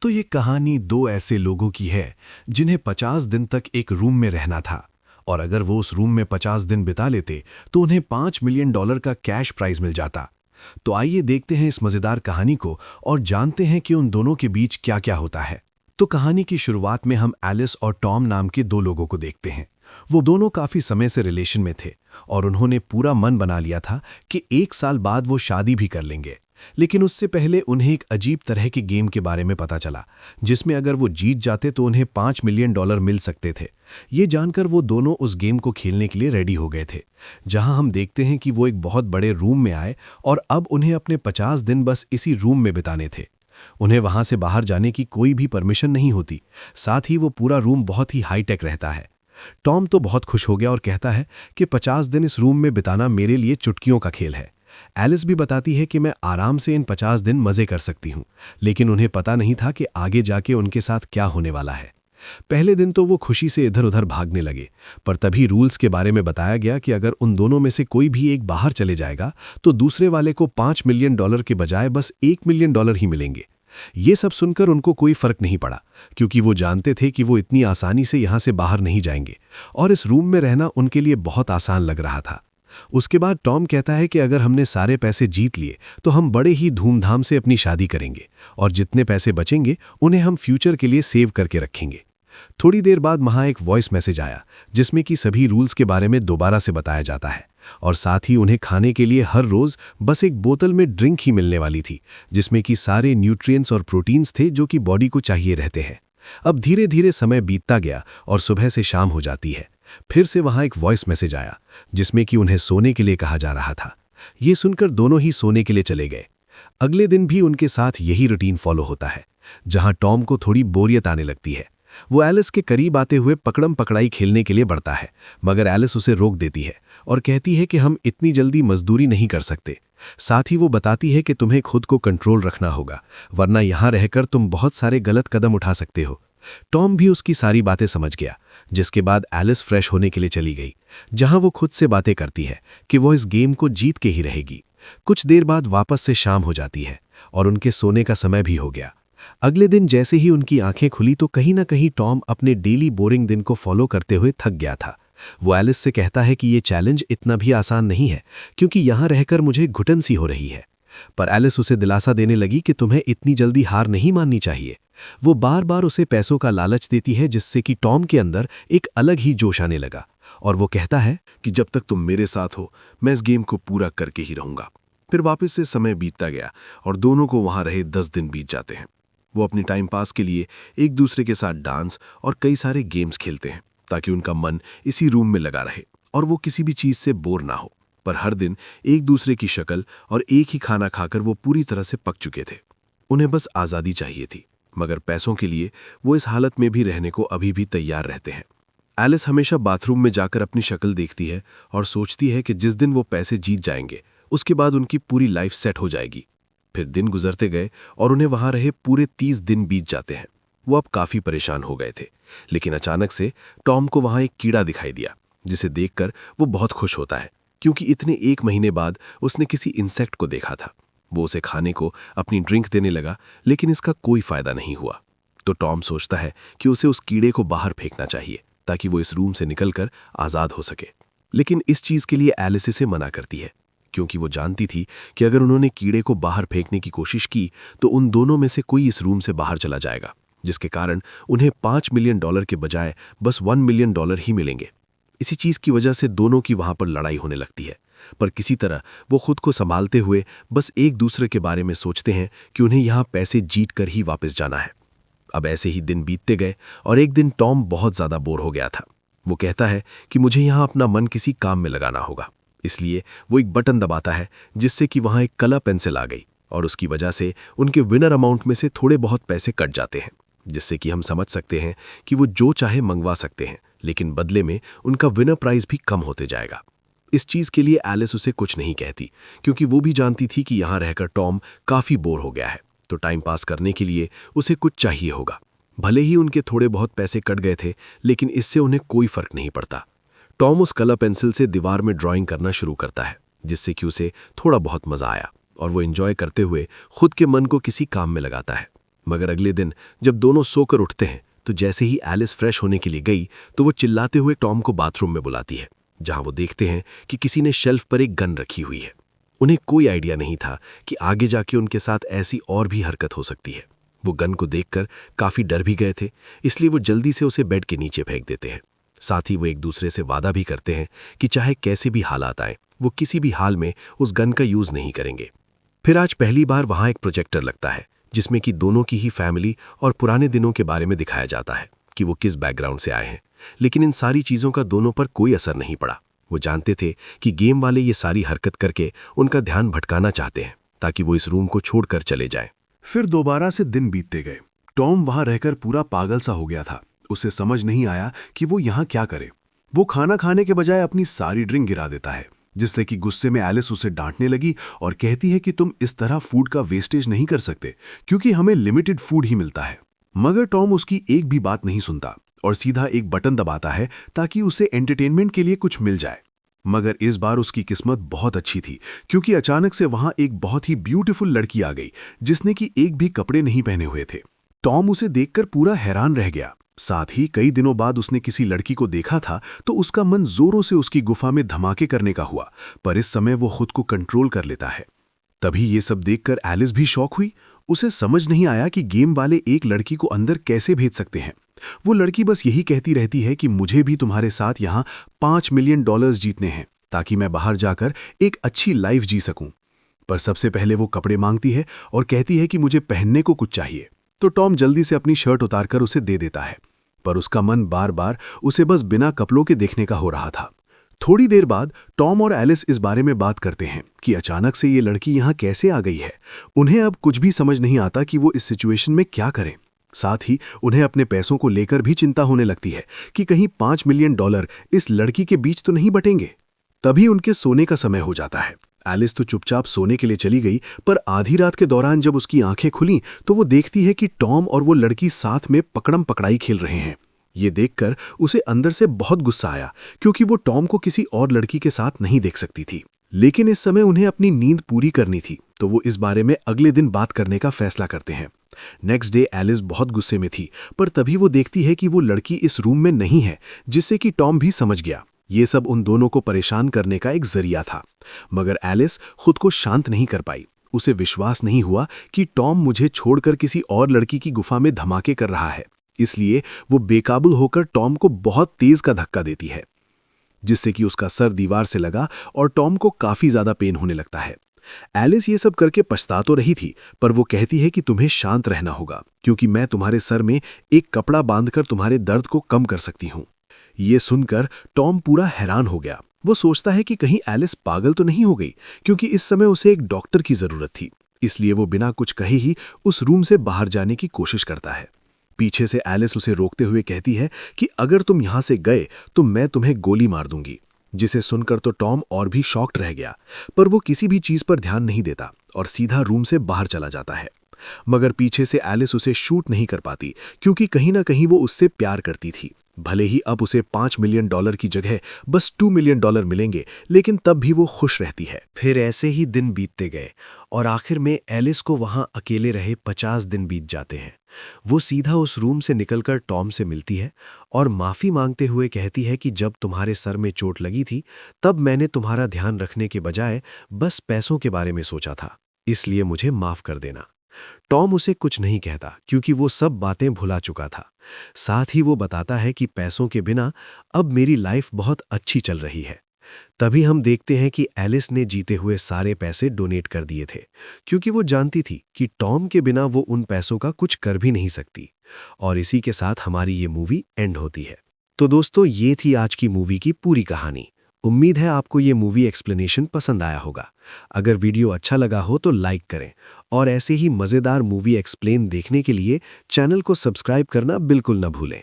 तो ये कहानी दो ऐसे लोगों की है जिन्हें 50 दिन तक एक रूम में रहना था, और अगर वो उस रूम में 50 दिन बिता लेते तो उन्हें $5 मिलियन का कैश प्राइज मिल जाता। तो आइए देखते हैं इस मजेदार कहानी को और जानते हैं कि उन दोनों के बीच क्या क्या होता है। तो कहानी की शुरुआत में हम एलिस और टॉम नाम के दो लोगों को देखते हैं। वो दोनों काफी समय से रिलेशन में थे और उन्होंने पूरा मन बना लिया था कि 1 साल बाद वो शादी भी कर लेंगे। लेकिन उससे पहले उन्हें एक अजीब तरह की गेम के बारे में पता चला, जिसमें अगर वो जीत जाते तो उन्हें $5 मिलियन मिल सकते थे। ये जानकर वो दोनों उस गेम को खेलने के लिए रेडी हो गए थे, जहां हम देखते हैं कि वो एक बहुत बड़े रूम में आए और अब उन्हें अपने 50 दिन बस इसी रूम में बिताने थे। उन्हें वहां से बाहर जाने की कोई भी परमिशन नहीं होती, साथ ही वो पूरा रूम बहुत ही हाईटेक रहता है। टॉम तो बहुत खुश हो गया और कहता है कि 50 दिन इस रूम में बिताना मेरे लिए चुटकियों का खेल है। एलिस भी बताती है कि मैं आराम से इन 50 दिन मजे कर सकती हूँ, लेकिन उन्हें पता नहीं था कि आगे जाके उनके साथ क्या होने वाला है। पहले दिन तो वो खुशी से इधर उधर भागने लगे, पर तभी रूल्स के बारे में बताया गया कि अगर उन दोनों में से कोई भी एक बाहर चले जाएगा तो दूसरे वाले को $5 मिलियन के बजाय बस $1 मिलियन ही मिलेंगे। ये सब सुनकर उनको कोई फर्क नहीं पड़ा, क्योंकि वो जानते थे कि वो इतनी आसानी से यहाँ से बाहर नहीं जाएंगे और इस रूम में रहना उनके लिए बहुत आसान लग रहा था। उसके बाद टॉम कहता है कि अगर हमने सारे पैसे जीत लिए तो हम बड़े ही धूमधाम से अपनी शादी करेंगे और जितने पैसे बचेंगे उन्हें हम फ्यूचर के लिए सेव करके रखेंगे। थोड़ी देर बाद वहां एक वॉइस मैसेज आया, जिसमें कि सभी रूल्स के बारे में दोबारा से बताया जाता है और साथ ही उन्हें खाने के लिए हर रोज बस एक बोतल में ड्रिंक ही मिलने वाली थी, जिसमें कि सारे न्यूट्रिएंट्स और प्रोटीन्स थे जो कि बॉडी को चाहिए रहते हैं। अब धीरे धीरे समय बीतता गया और सुबह से शाम हो जाती है। फिर से वहां एक वॉइस मैसेज आया, जिसमें कि उन्हें सोने के लिए कहा जा रहा था। ये सुनकर दोनों ही सोने के लिए चले गए। अगले दिन भी उनके साथ यही रूटीन फॉलो होता है, जहां टॉम को थोड़ी बोरियत आने लगती है। वो एलिस के करीब आते हुए पकड़म पकड़ाई खेलने के लिए बढ़ता है, मगर एलिस उसे रोक देती है और कहती है कि हम इतनी जल्दी मजदूरी नहीं कर सकते। साथ ही वो बताती है कि तुम्हें खुद को कंट्रोल रखना होगा, वरना यहां रहकर तुम बहुत सारे गलत कदम उठा सकते हो। टॉम भी उसकी सारी बातें समझ गया, जिसके बाद एलिस फ्रेश होने के लिए चली गई, जहां वो खुद से बातें करती है कि वो इस गेम को जीत के ही रहेगी। कुछ देर बाद वापस से शाम हो जाती है और उनके सोने का समय भी हो गया। अगले दिन जैसे ही उनकी आंखें खुली तो कहीं ना कहीं टॉम अपने डेली बोरिंग दिन को फॉलो करते हुए थक गया था। वो एलिस से कहता है कि ये चैलेंज इतना भी आसान नहीं है, क्योंकि यहां रहकर मुझे घुटन सी हो रही है। पर एलिस उसे दिलासा देने लगी कि तुम्हें इतनी जल्दी हार नहीं माननी चाहिए। वो बार बार उसे पैसों का लालच देती है, जिससे कि टॉम के अंदर एक अलग ही जोश आने लगा और वो कहता है कि जब तक तुम मेरे साथ हो मैं इस गेम को पूरा करके ही रहूंगा। फिर वापस से समय बीतता गया और दोनों को वहां रहे 10 दिन बीत जाते हैं। वो अपनी टाइम पास के लिए एक दूसरे के साथ डांस और कई सारे गेम्स खेलते हैं, ताकि उनका मन इसी रूम में लगा रहे और वो किसी भी चीज से बोर ना हो। पर हर दिन एक दूसरे की शक्ल और एक ही खाना खाकर वो पूरी तरह से पक चुके थे। उन्हें बस आज़ादी चाहिए थी, मगर पैसों के लिए वो इस हालत में भी रहने को अभी भी तैयार रहते हैं। एलिस हमेशा बाथरूम में जाकर अपनी शक्ल देखती है और सोचती है कि जिस दिन वो पैसे जीत जाएंगे उसके बाद उनकी पूरी लाइफ सेट हो जाएगी। फिर दिन गुजरते गए और उन्हें वहां रहे पूरे 30 दिन बीत जाते हैं। वो अब काफी परेशान हो गए थे, लेकिन अचानक से टॉम को वहां एक कीड़ा दिखाई दिया, जिसे देखकर वो बहुत खुश होता है, क्योंकि इतने 1 महीने बाद उसने किसी इंसेक्ट को देखा था। वो उसे खाने को अपनी ड्रिंक देने लगा, लेकिन इसका कोई फायदा नहीं हुआ। तो टॉम सोचता है कि उसे उस कीड़े को बाहर फेंकना चाहिए, ताकि वो इस रूम से निकलकर आज़ाद हो सके। लेकिन इस चीज़ के लिए एलिस इसे मना करती है, क्योंकि वो जानती थी कि अगर उन्होंने कीड़े को बाहर फेंकने की कोशिश की तो उन दोनों में से कोई इस रूम से बाहर चला जाएगा, जिसके कारण उन्हें $5 मिलियन के बजाय बस $1 मिलियन ही मिलेंगे। इसी चीज़ की वजह से दोनों की वहां पर लड़ाई होने लगती है, पर किसी तरह वो खुद को संभालते हुए बस एक दूसरे के बारे में सोचते हैं कि उन्हें यहाँ पैसे जीत कर ही वापस जाना है। अब ऐसे ही दिन बीतते गए और एक दिन टॉम बहुत ज़्यादा बोर हो गया था। वो कहता है कि मुझे यहाँ अपना मन किसी काम में लगाना होगा। इसलिए वो एक बटन दबाता है, जिससे कि वहाँ एक कलर पेंसिल आ गई और उसकी वजह से उनके विनर अमाउंट में से थोड़े बहुत पैसे कट जाते हैं, जिससे कि हम समझ सकते हैं कि वो जो चाहे मंगवा सकते हैं, लेकिन बदले में उनका विनर प्राइस भी कम होते जाएगा। इस चीज़ के लिए एलिस उसे कुछ नहीं कहती, क्योंकि वो भी जानती थी कि यहाँ रहकर टॉम काफ़ी बोर हो गया है, तो टाइम पास करने के लिए उसे कुछ चाहिए होगा। भले ही उनके थोड़े बहुत पैसे कट गए थे, लेकिन इससे उन्हें कोई फर्क नहीं पड़ता। टॉम उस कलर पेंसिल से दीवार में ड्राइंग करना शुरू करता है, जिससे कि उसे थोड़ा बहुत मज़ा आया और वो एंजॉय करते हुए खुद के मन को किसी काम में लगाता है। मगर अगले दिन जब दोनों सोकर उठते हैं तो जैसे ही एलिस फ्रेश होने के लिए गई तो वो चिल्लाते हुए टॉम को बाथरूम में बुलाती है, जहां वो देखते हैं कि किसी ने शेल्फ पर एक गन रखी हुई है। उन्हें कोई आइडिया नहीं था कि आगे जाके उनके साथ ऐसी और भी हरकत हो सकती है। वो गन को देखकर काफी डर भी गए थे, इसलिए वो जल्दी से उसे बेड के नीचे फेंक देते हैं। साथ ही वो एक दूसरे से वादा भी करते हैं कि चाहे कैसे भी हालात आए वो किसी भी हाल में उस गन का यूज नहीं करेंगे। फिर आज पहली बार वहां एक प्रोजेक्टर लगता है जिसमें कि दोनों की ही फैमिली और पुराने दिनों के बारे में दिखाया जाता है कि वो किस बैकग्राउंड से आए हैं। लेकिन इन सारी चीजों का दोनों पर कोई असर नहीं पड़ा। वो जानते थे कि गेम वाले ये सारी हरकत करके उनका ध्यान भटकाना चाहते हैं ताकि वो इस रूम को छोड़कर चले जाएं। फिर दोबारा से दिन बीतते गए। टॉम वहां रहकर पूरा पागल सा हो गया था। उसे समझ नहीं आया कि वो यहाँ क्या करे। वो खाना खाने के बजाय अपनी सारी ड्रिंक गिरा देता है, जिससे कि गुस्से में एलिस उसे डांटने लगी और कहती है कि तुम इस तरह फूड का वेस्टेज नहीं कर सकते क्योंकि हमें लिमिटेड फूड ही मिलता है। मगर टॉम उसकी एक भी बात नहीं सुनता और सीधा एक बटन दबाता है ताकि उसे एंटरटेनमेंट के लिए कुछ मिल जाए। मगर इस बार उसकी किस्मत बहुत अच्छी थी क्योंकि अचानक से वहां एक बहुत ही ब्यूटीफुल लड़की आ गई जिसने कि एक भी कपड़े नहीं पहने हुए थे। टॉम उसे देखकर पूरा हैरान रह गया। साथ ही कई दिनों बाद उसने किसी लड़की को देखा था तो उसका मन जोरों से उसकी गुफा में धमाके करने का हुआ, पर इस समय वो खुद को कंट्रोल कर लेता है। तभी ये सब देखकर एलिस भी शॉक हुई। उसे समझ नहीं आया कि गेम वाले एक लड़की को अंदर कैसे भेज सकते हैं। वो लड़की बस यही कहती रहती है कि मुझे भी तुम्हारे साथ यहाँ $5 मिलियन जीतने हैं ताकि मैं बाहर जाकर एक अच्छी लाइफ जी सकूं। पर सबसे पहले वो कपड़े मांगती है और कहती है कि मुझे पहनने को कुछ चाहिए। तो टॉम जल्दी से अपनी शर्ट उतारकर उसे दे देता है, पर उसका मन बार बार उसे बस बिना कपड़ों के देखने का हो रहा था। थोड़ी देर बाद टॉम और एलिस इस बारे में बात करते हैं कि अचानक से ये लड़की यहाँ कैसे आ गई है। उन्हें अब कुछ भी समझ नहीं आता कि वो इस सिचुएशन में क्या करें। साथ ही उन्हें अपने पैसों को लेकर भी चिंता होने लगती है कि कहीं $5 मिलियन इस लड़की के बीच तो नहीं बटेंगे। तभी उनके सोने का समय हो जाता है। एलिस तो चुपचाप सोने के लिए चली गई, पर आधी रात के दौरान जब उसकी आंखें खुलीं तो वो देखती है कि टॉम और वो लड़की साथ में पकड़म पकड़ाई खेल रहे हैं। ये देखकर उसे अंदर से बहुत गुस्सा आया क्योंकि वो टॉम को किसी और लड़की के साथ नहीं देख सकती थी। लेकिन इस समय उन्हें अपनी नींद पूरी करनी थी, तो वो इस बारे में अगले दिन बात करने का फैसला करते हैं। नेक्स्ट डे एलिस बहुत गुस्से में थी, पर तभी वो देखती है कि वो लड़की इस रूम में नहीं है, जिससे कि टॉम भी समझ गया ये सब उन दोनों को परेशान करने का एक जरिया था। मगर एलिस खुद को शांत नहीं कर पाई। उसे विश्वास नहीं हुआ कि टॉम मुझे छोड़कर किसी और लड़की की गुफा में धमाके कर रहा है, इसलिए वो बेकाबू होकर टॉम को बहुत तेज का धक्का देती है, जिससे कि उसका सर दीवार से लगा और टॉम को काफी ज्यादा पेन होने लगता है। एलिस ये सब करके पछता तो रही थी, पर वो कहती है कि तुम्हें शांत रहना होगा क्योंकि मैं तुम्हारे सर में एक कपड़ा बांधकर तुम्हारे दर्द को कम कर सकती हूँ। ये सुनकर टॉम पूरा हैरान हो गया। वो सोचता है कि कहीं एलिस पागल तो नहीं हो गई, क्योंकि इस समय उसे एक डॉक्टर की जरूरत थी। इसलिए वो बिना कुछ कहे ही उस रूम से बाहर जाने की कोशिश करता है। पीछे से एलिस उसे रोकते हुए कहती है कि अगर तुम यहां से गए तो मैं तुम्हें गोली मार दूंगी। जिसे सुनकर तो टॉम और भी शॉक्ड रह गया, पर वो किसी भी चीज पर ध्यान नहीं देता और सीधा रूम से बाहर चला जाता है। मगर पीछे से एलिस उसे शूट नहीं कर पाती क्योंकि कहीं ना कहीं वो उससे प्यार करती थी। भले ही अब उसे $5 मिलियन की जगह बस $2 मिलियन मिलेंगे, लेकिन तब भी वो खुश रहती है। फिर ऐसे ही दिन बीतते गए और आखिर में एलिस को वहां अकेले रहे 50 दिन बीत जाते हैं। वो सीधा उस रूम से निकलकर टॉम से मिलती है और माफी मांगते हुए कहती है कि जब तुम्हारे सर में चोट लगी थी तब मैंने तुम्हारा ध्यान रखने के बजाय बस पैसों के बारे में सोचा था, इसलिए मुझे माफ कर देना। टॉम उसे कुछ नहीं कहता क्योंकि वो सब बातें भुला चुका था। साथ ही वो बताता है कि पैसों के बिना अब मेरी लाइफ बहुत अच्छी चल रही है। तभी हम देखते हैं कि एलिस ने जीते हुए सारे पैसे डोनेट कर दिए थे क्योंकि वो जानती थी कि टॉम के बिना वो उन पैसों का कुछ कर भी नहीं सकती। और इसी के साथ हमारी ये मूवी एंड होती है। तो दोस्तों, ये थी आज की मूवी की पूरी कहानी। उम्मीद है आपको ये मूवी एक्सप्लेनेशन पसंद आया होगा। अगर वीडियो अच्छा लगा हो तो लाइक करें और ऐसे ही मज़ेदार मूवी एक्सप्लेन देखने के लिए चैनल को सब्सक्राइब करना बिल्कुल न भूलें।